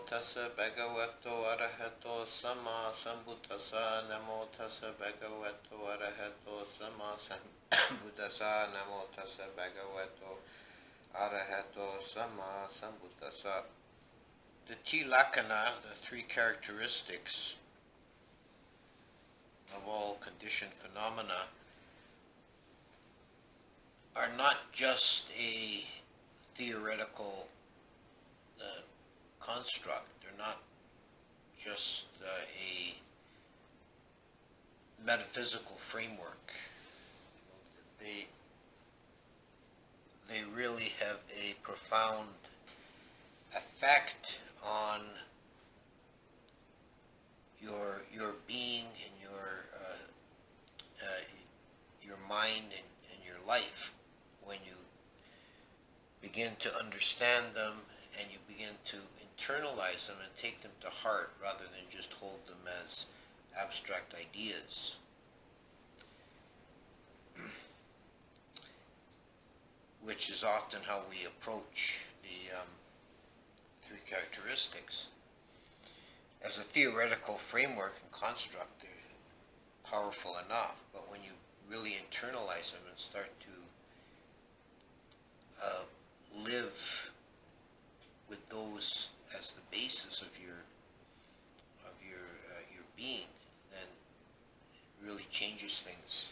tassa bhagavato arahato sama sambuddhassa. Namo tassa bhagavato arahato sama sambuddhassa. Namo tassa bhagavato arahato sama sambuddhassa. The tilakkhana, the three characteristics of all conditioned phenomena, are not just a theoretical construct. They're not just a metaphysical framework. They really have a profound effect on your being and your mind and your life when you begin to understand them and you begin to internalize them and take them to heart rather than just hold them as abstract ideas. Which is often how we approach the three characteristics. As a theoretical framework and construct, they're powerful enough, but when you really internalize them and start to live with those as the basis of your being, then it really changes things.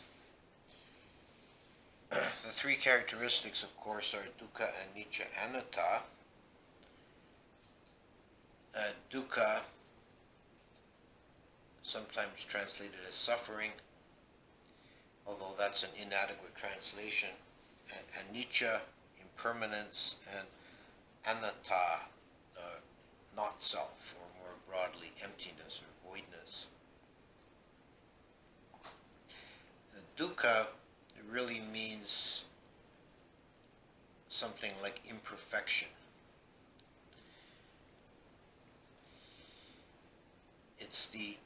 The three characteristics, of course, are dukkha, anicca, anatta. Dukkha, sometimes translated as suffering, although that's an inadequate translation. Anicca, impermanence, and anatta, not self, or more broadly, emptiness or voidness. Dukkha really means something like imperfection. It's the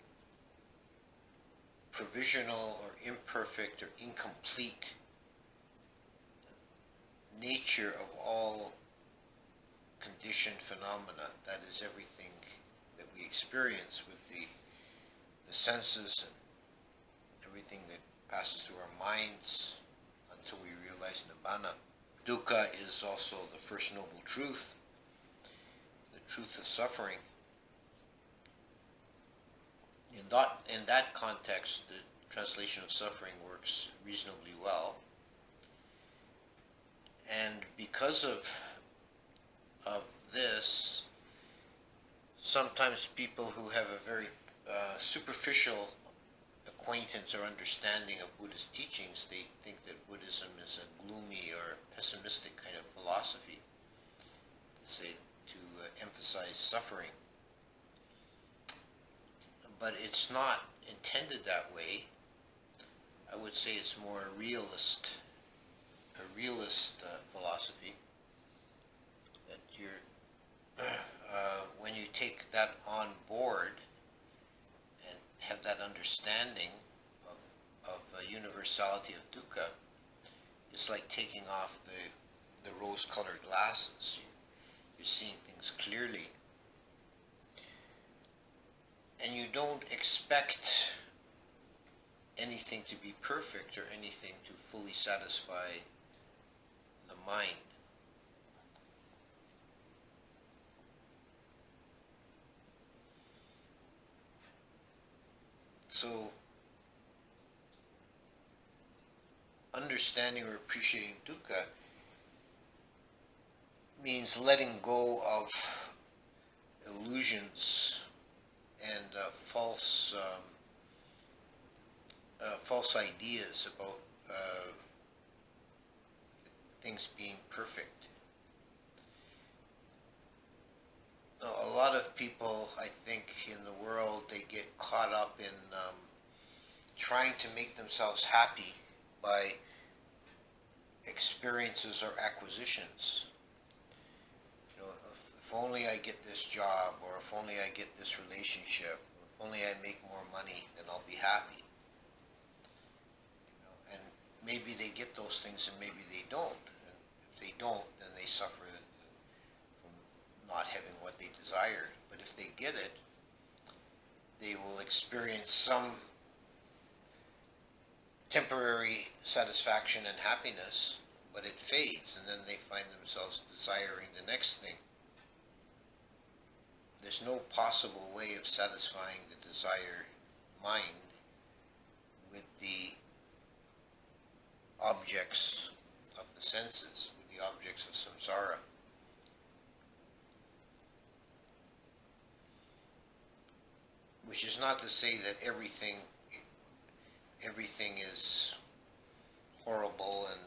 provisional or imperfect or incomplete nature of all conditioned phenomena. That is everything that we experience with the senses and everything that passes through our minds until we realize Nibbana. Dukkha is also the first noble truth, the truth of suffering. In that context, the translation of suffering works reasonably well. And because of this, sometimes people who have a very superficial acquaintance or understanding of Buddhist teachings, they think that Buddhism is a gloomy or pessimistic kind of philosophy, to emphasize suffering. But it's not intended that way. I would say it's more a realist philosophy. That when you take that on board and have that understanding of a universality of dukkha, it's like taking off the rose-colored glasses. You're seeing things clearly. And you don't expect anything to be perfect or anything to fully satisfy the mind. So, understanding or appreciating dukkha means letting go of illusions and false ideas about things being perfect. A lot of people, I think, in the world, they get caught up in trying to make themselves happy by experiences or acquisitions. If only I get this job, or if only I get this relationship, or if only I make more money, then I'll be happy. And maybe they get those things and maybe they don't. And if they don't, then they suffer from not having what they desired. But if experience some temporary satisfaction and happiness, but it fades, and then they find themselves desiring the next thing. There's no possible way of satisfying the desire mind with the objects of the senses, with the objects of samsara. Which is not to say that everything is horrible and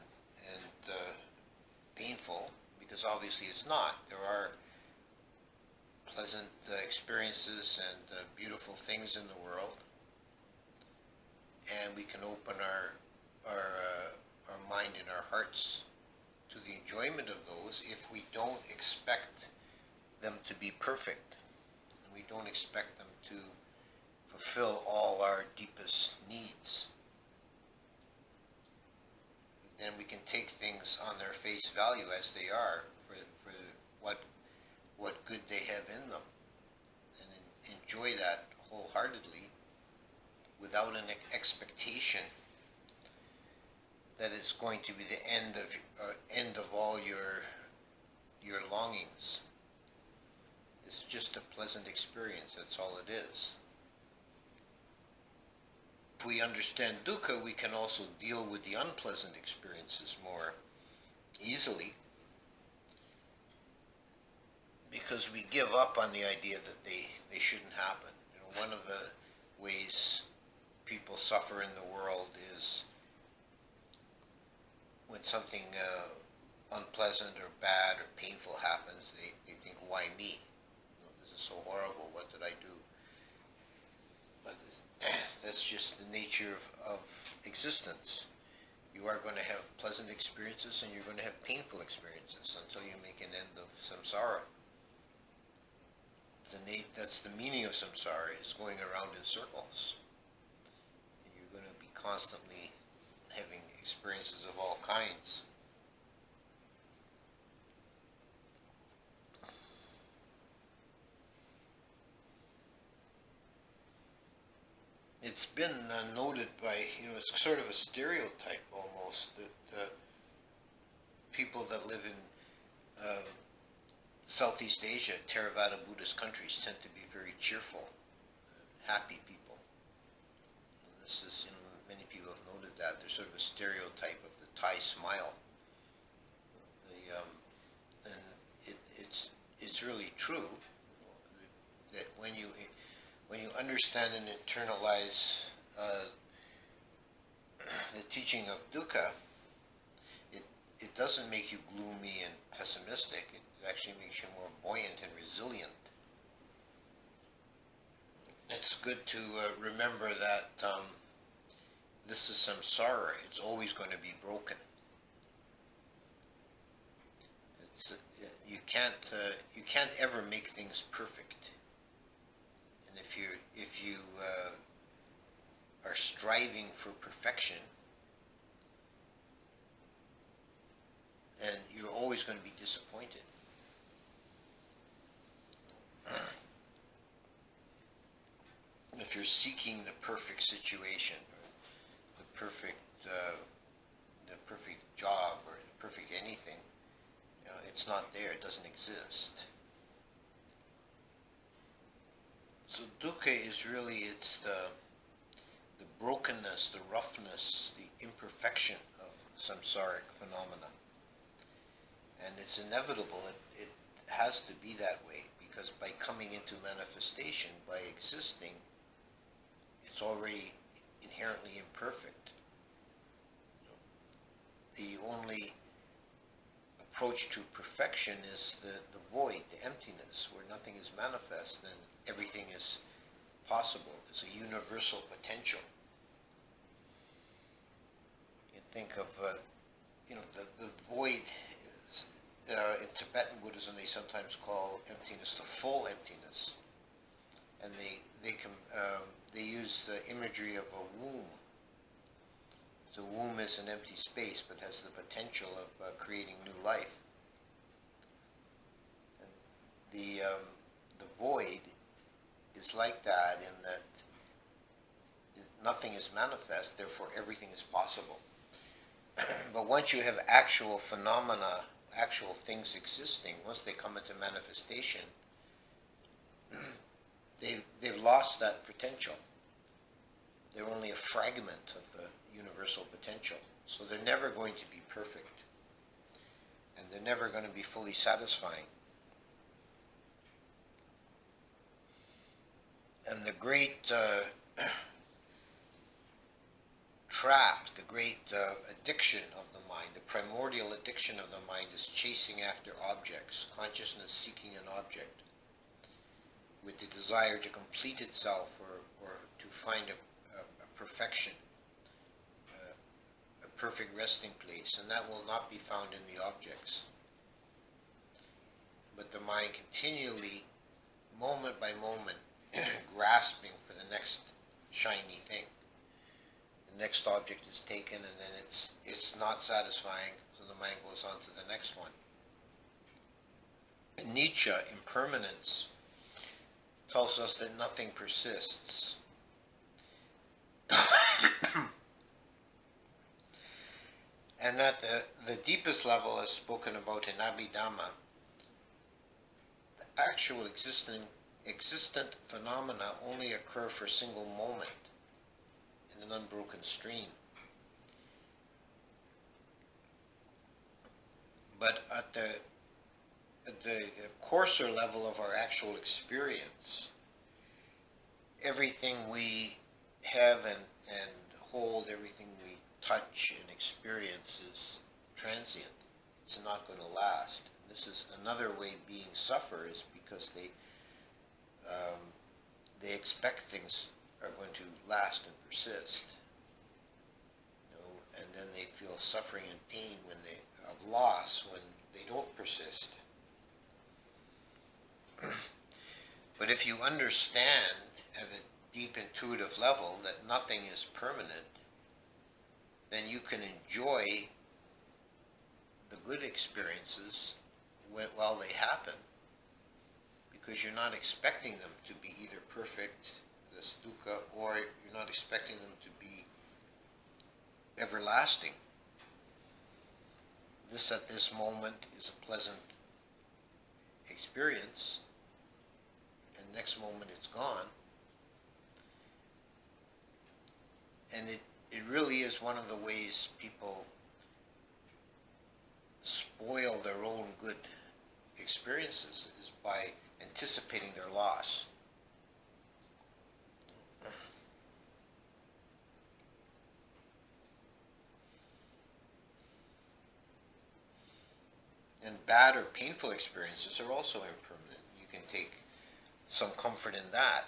painful, because obviously it's not. There are pleasant experiences and beautiful things in the world, and we can open our mind and our hearts to the enjoyment of those if we don't expect them to be perfect, and we don't expect them to fulfill all our deepest needs. Then we can take things on their face value as they are for what good they have in them, and enjoy that wholeheartedly without an expectation that it's going to be the end of all your longings. It's just a pleasant experience. That's all it is. If we understand dukkha, we can also deal with the unpleasant experiences more easily, because we give up on the idea that they shouldn't happen. You know, one of the ways people suffer in the world is when something unpleasant or bad or painful happens, they think, why me? You know, this is so horrible, what did I do? But that's just the nature of existence. You are going to have pleasant experiences and you're going to have painful experiences until you make an end of samsara. That's the meaning of samsara, is going around in circles. And you're going to be constantly having experiences of all kinds. It's been noted by, it's sort of a stereotype almost, that people that live in Southeast Asia, Theravada Buddhist countries, tend to be very cheerful, happy people. And this is, many people have noted that. There's sort of a stereotype of the Thai smile. And it's really true that when you understand and internalize the teaching of dukkha, it doesn't make you gloomy and pessimistic. It actually makes you more buoyant and resilient. It's good to remember that this is samsara. It's always going to be broken. You can't ever make things perfect. And if you are striving for perfection, then you're always going to be disappointed. If you're seeking the perfect situation, or the perfect job, or the perfect anything, it's not there. It doesn't exist. So dukkha is really, it's the brokenness, the roughness, the imperfection of samsaric phenomena. And it's inevitable. It has to be that way, because by coming into manifestation, by existing, it's already inherently imperfect. The only approach to perfection is the void, the emptiness, where nothing is manifest and everything is possible. It's a universal potential. You think of, the void is, in Tibetan Buddhism, they sometimes call emptiness the full emptiness, and they use the imagery of a womb. So a womb is an empty space, but has the potential of creating new life. And the void is like that, in that nothing is manifest, therefore everything is possible. But once you have actual phenomena, actual things existing, once they come into manifestation, they've lost that potential. They're only a fragment of the universal potential. So they're never going to be perfect. And they're never going to be fully satisfying. And the great trap, the great addiction of the mind, the primordial addiction of the mind is chasing after objects, consciousness seeking an object with the desire to complete itself or to find a perfection, a perfect resting place, and that will not be found in the objects. But the mind continually, moment by moment, grasping for the next shiny thing. The next object is taken, and then it's not satisfying, so the mind goes on to the next one. In Nietzsche, impermanence tells us that nothing persists. And at the deepest level, as spoken about in Abhidhamma, the actual existent phenomena only occur for a single moment in an unbroken stream. But at the coarser level of our actual experience, everything we have and hold, everything we touch and experience is transient. It's not going to last. This is another way beings suffer, is because they expect things are going to last and persist. And then they feel suffering and pain when they of loss when they don't persist. But if you understand at a deep intuitive level that nothing is permanent, then you can enjoy the good experiences while they happen, because you're not expecting them to be either perfect, the dukkha, or you're not expecting them to be everlasting. This at this moment is a pleasant experience, and next moment it's gone. And it really is one of the ways people spoil their own good experiences, is by anticipating their loss. And bad or painful experiences are also impermanent. You can take some comfort in that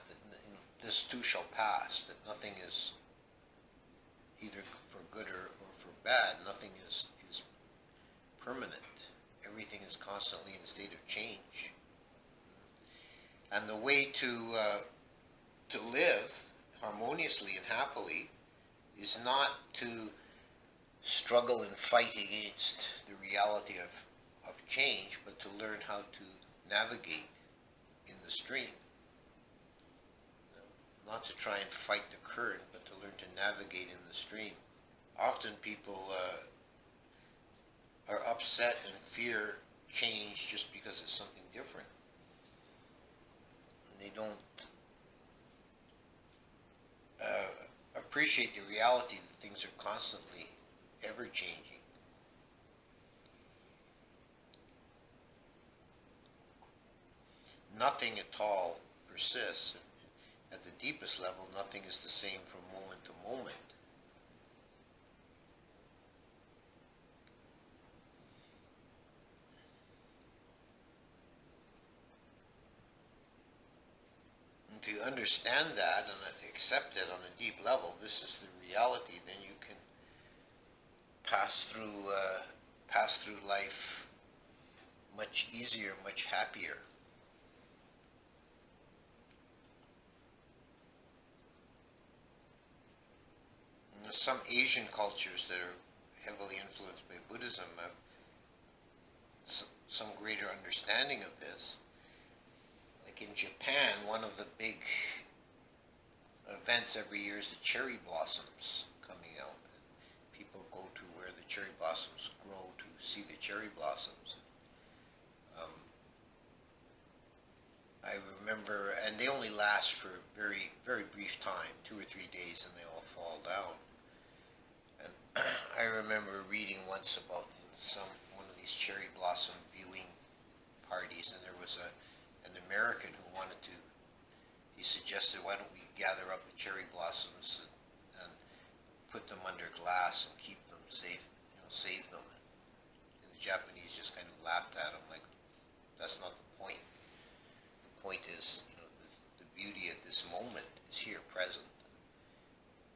this too shall pass, that nothing is either for good or for bad, nothing is permanent. Everything is constantly in a state of change. And the way to live harmoniously and happily is not to struggle and fight against the reality of change, but to learn how to navigate in the stream. Not to try and fight the current, but to learn to navigate in the stream. Often people are upset and fear change just because it's something different. And they don't appreciate the reality that things are constantly ever changing. Nothing at all persists. At the deepest level, nothing is the same from moment to moment. And if you understand that and accept it on a deep level, this is the reality, then you can pass through life much easier, much happier. Some Asian cultures that are heavily influenced by Buddhism have some greater understanding of this. Like in Japan, one of the big events every year is the cherry blossoms coming out. People go to where the cherry blossoms grow to see the cherry blossoms. I remember, and they only last for a very, very brief time, 2 or 3 days, and they all fall down. And I remember reading once about one of these cherry blossom viewing parties, and there was an American who wanted to. He suggested, why don't we gather up the cherry blossoms and put them under glass and keep them safe, save them. And the Japanese just kind of laughed at him, like, that's not the point. The point is, the beauty at this moment is here, present.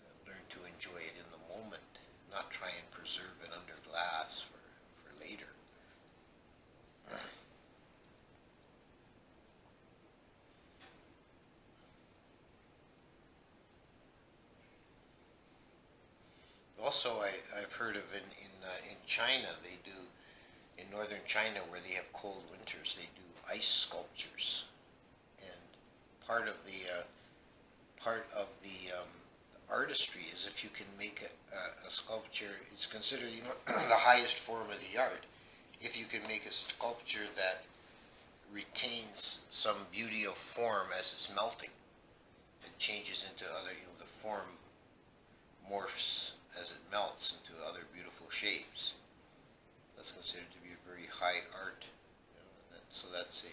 And learn to enjoy it in the moment, not try and preserve it under glass for later. Also, I've heard of in China, they do, in northern China where they have cold winters, they do ice sculptures. And part of the artistry is if you can make a sculpture, it's considered the highest form of the art. If you can make a sculpture that retains some beauty of form as it's melting, it changes into other, the form morphs as it melts into other beautiful shapes. That's considered to be a very high art. So that's a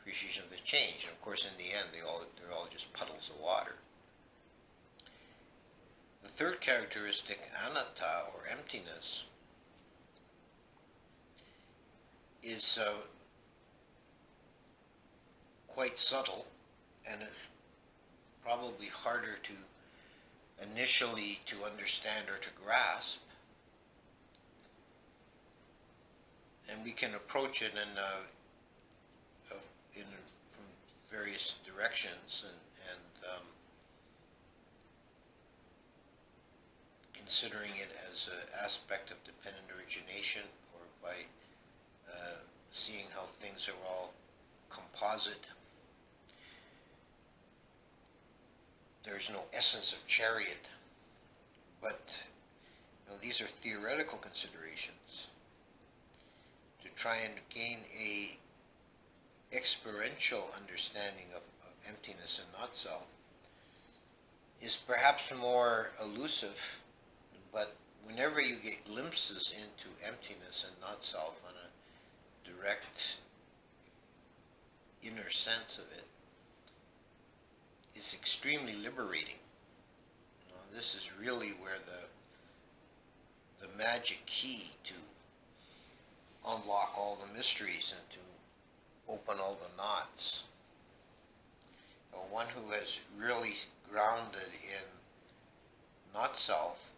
appreciation of the change. And of course, in the end, they're all just puddles of water. The third characteristic, anatta, or emptiness, is quite subtle, and it's probably harder to initially to understand or to grasp. And we can approach it from various directions, and considering it as an aspect of dependent origination, or by seeing how things are all composite. There's no essence of chariot, but these are theoretical considerations. To try and gain a experiential understanding of emptiness and not self is perhaps more elusive, but whenever you get glimpses into emptiness and not self on a direct inner sense of it, it's extremely liberating. This is really where the magic key to unlock all the mysteries and to open all the knots. One who has really grounded in not self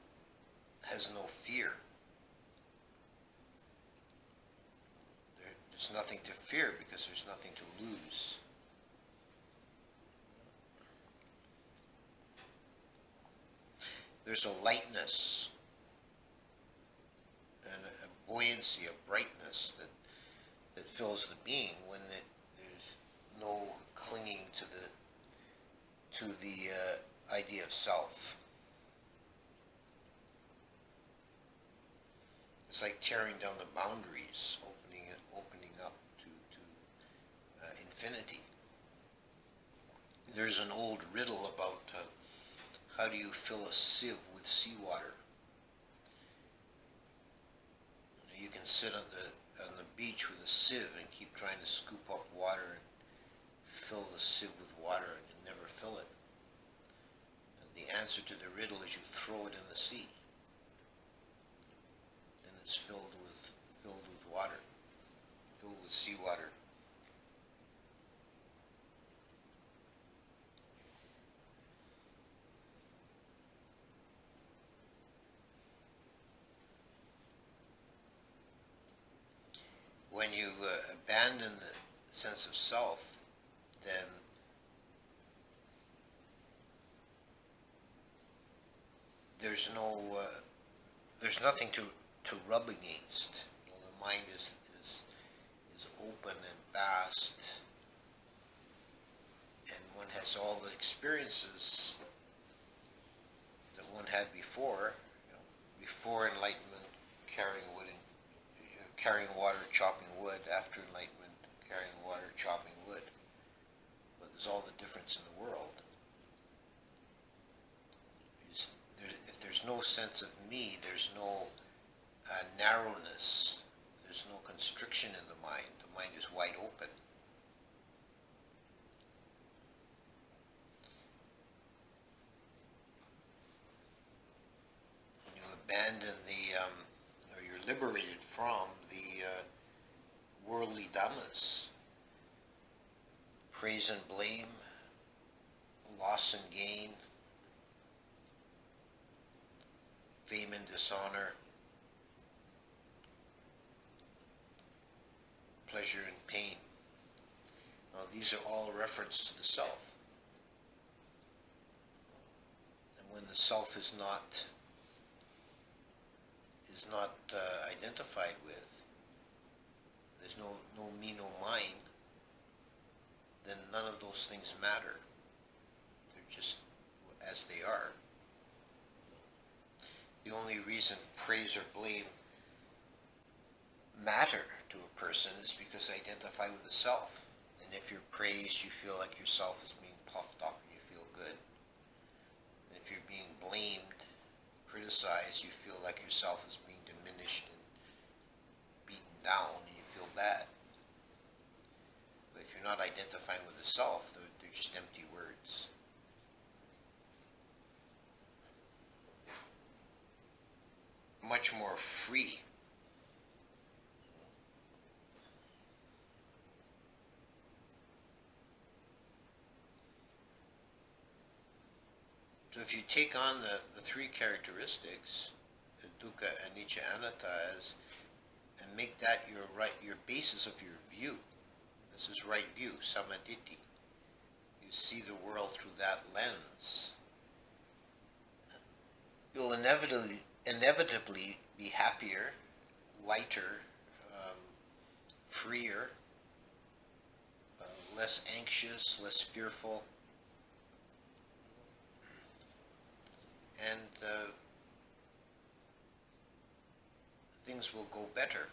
has no fear. There's nothing to fear because there's nothing to lose. There's a lightness and a buoyancy, a brightness that fills the being when there's no clinging to the idea of self. It's like tearing down the boundaries, opening up to infinity. There's an old riddle about how do you fill a sieve with seawater? You can sit on the beach with a sieve and keep trying to scoop up water and fill the sieve with water, and you never fill it. And the answer to the riddle is you throw it in the sea. Then it's filled with water, filled with seawater. When you abandon the sense of self, then there's nothing to rub against. The mind is open and vast, and one has all the experiences one had before, before enlightenment, carrying wood and carrying water, chopping wood. After enlightenment, carrying water, chopping wood. But there's all the difference in the world. If there's no sense of me, there's no narrowness, there's no constriction in the mind. The mind is wide open. When you abandon or you're liberated from the worldly dhammas, praise and blame, loss and gain, fame and dishonor, pleasure and pain. Now, these are all reference to the self. And when the self is not identified with, there's no me, no mine, then none of those things matter. They're just as they are. The only reason praise or blame matter to a person is because they identify with the self. And if you're praised, you feel like yourself is being puffed up and you feel good. And if you're being blamed, criticized, you feel like yourself is being diminished and beaten down and you feel bad. But if you're not identifying with the self, they're just empty words. Much more free. So if you take on the three characteristics, dukkha, anicca, anatta, and make that your basis of your view. This is right view, samaditi. You see the world through that lens. You'll inevitably be happier, lighter, freer, less anxious, less fearful, and things will go better.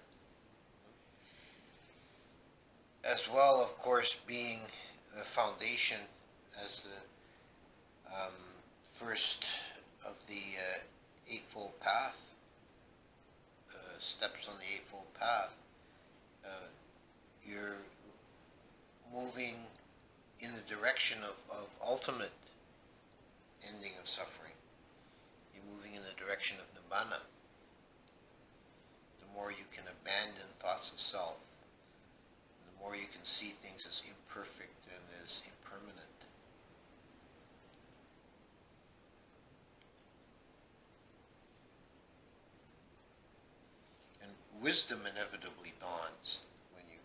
As well, of course, being the foundation as the first of the Eightfold Path, steps on the Eightfold Path, you're moving in the direction of ultimate ending of suffering. You're moving in the direction of nibbana. The more you can abandon thoughts of self, the more you can see things as imperfect and as impermanent. And wisdom inevitably dawns when you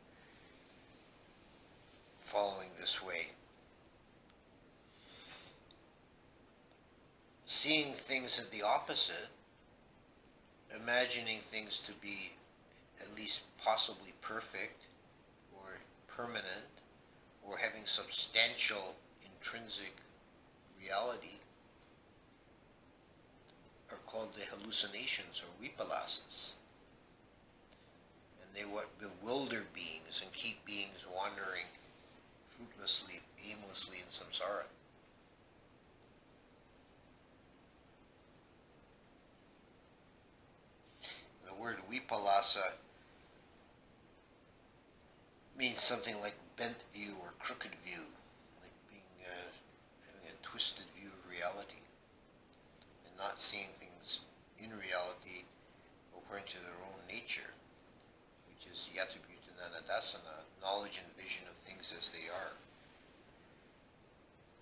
following this way. Seeing things at the opposite, imagining things to be at least possibly perfect or permanent or having substantial intrinsic reality are called the hallucinations or vipalasas. And they what bewilder beings and keep beings wandering fruitlessly, aimlessly in samsara. The word vipalasa means something like bent view or crooked view, like being having a twisted view of reality and not seeing things in reality according to their own nature, which is yatabhutananadasana, knowledge and vision of things as they are,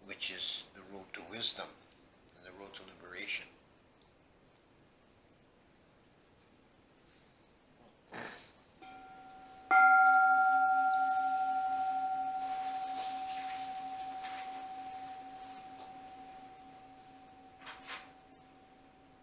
which is the road to wisdom and the road to liberation.